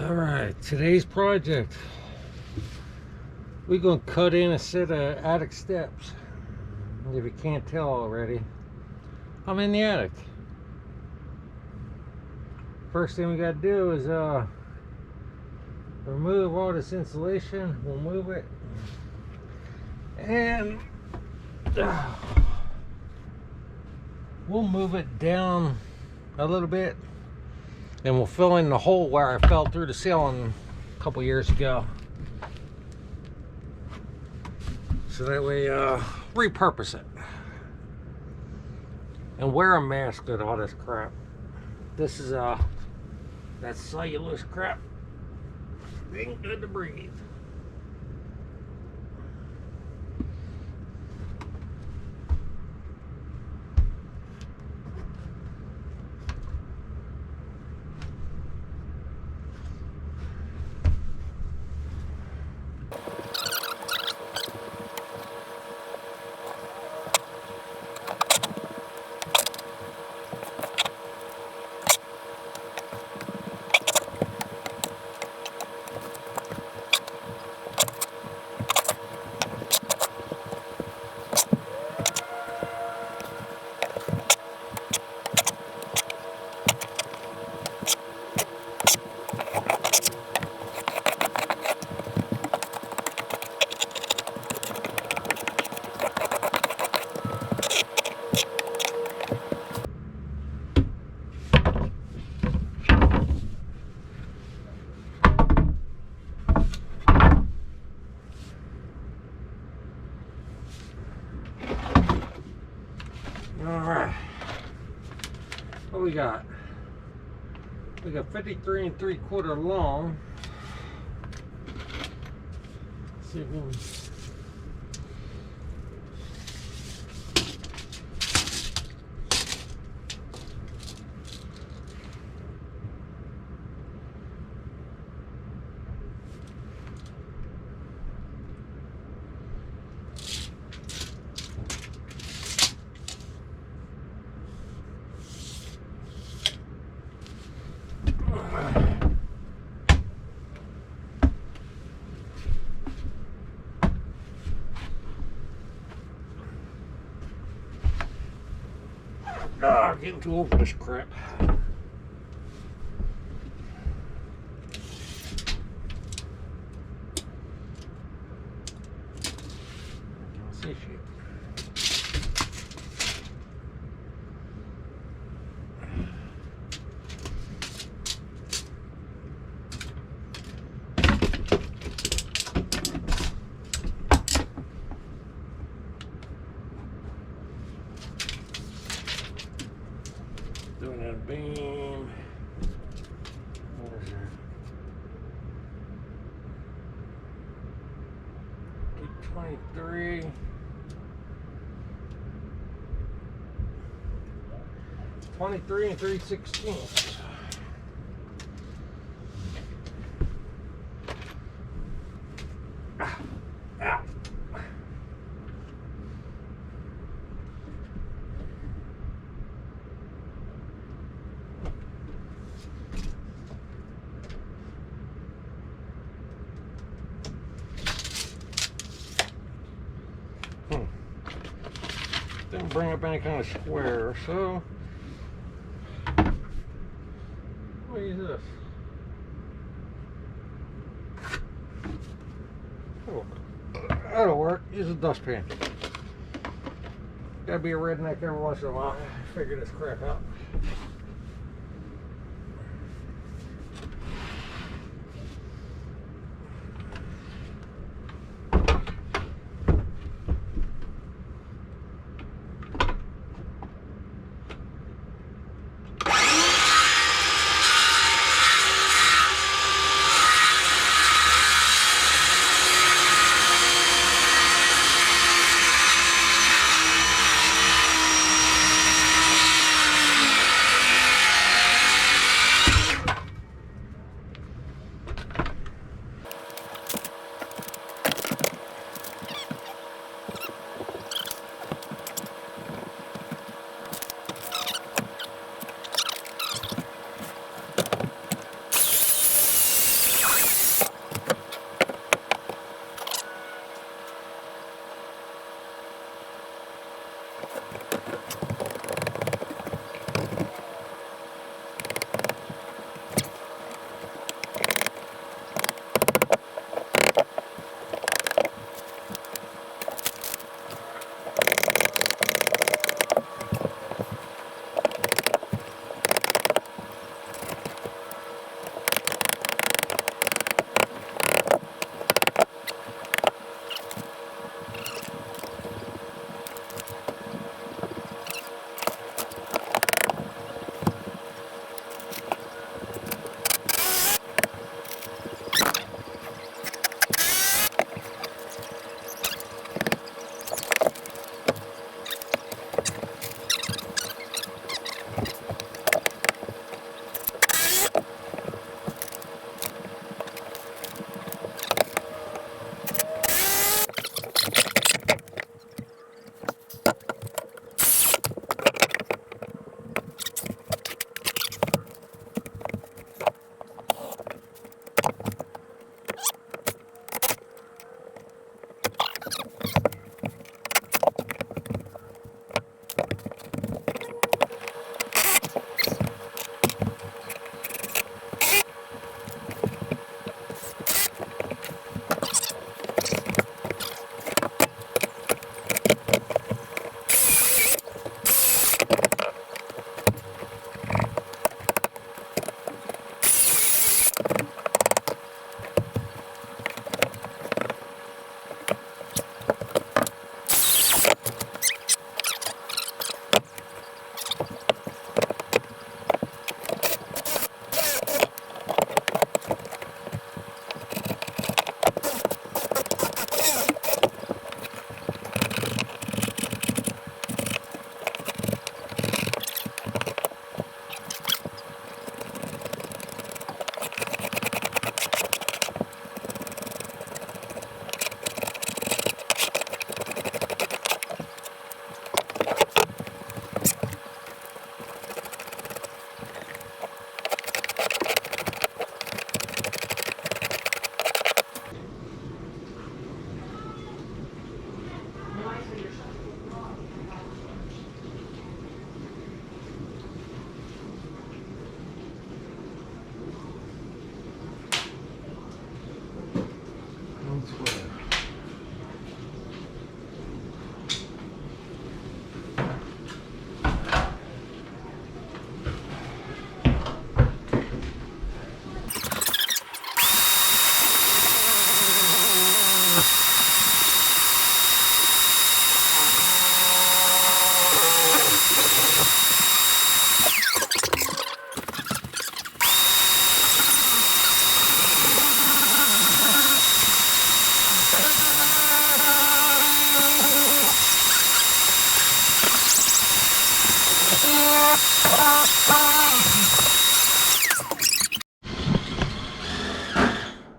Alright, today's project. We're going to cut in a set of attic steps. If you can't tell already, I'm in the attic. First thing we got to do is remove all this insulation. We'll move it. And we'll move it down a little bit. And we'll fill in the hole where I fell through the ceiling a couple years ago. So that way, repurpose it. And wear a mask with all this crap. This is that cellulose crap. Ain't good to breathe. Alright, what we got? We got 53 3/4 long. Let's see if we can... I'm getting too old for this crap. Let's see shit. Doing that beam. What is that? 823. 23 and 3/16. Ow. Didn't bring up any kind of square, so what is this? Oh, that'll work. Use a dustpan. Gotta be a redneck every once in a while. Figure this crap out.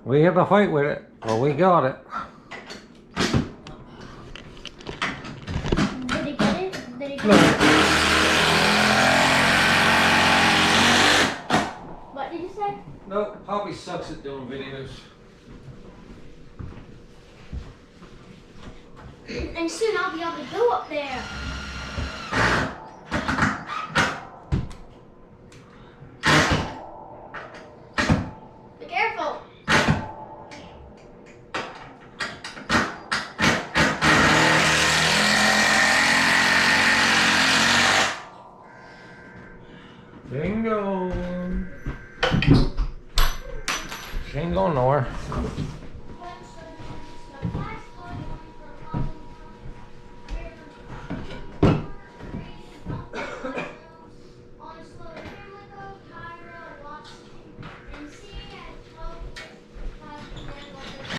We had to fight with it, but we got it. Did he get it? Did he get No. it? What did you say? No, Poppy sucks at doing videos. And soon I'll be able to go up there. Be careful. Bingo. She ain't going nowhere.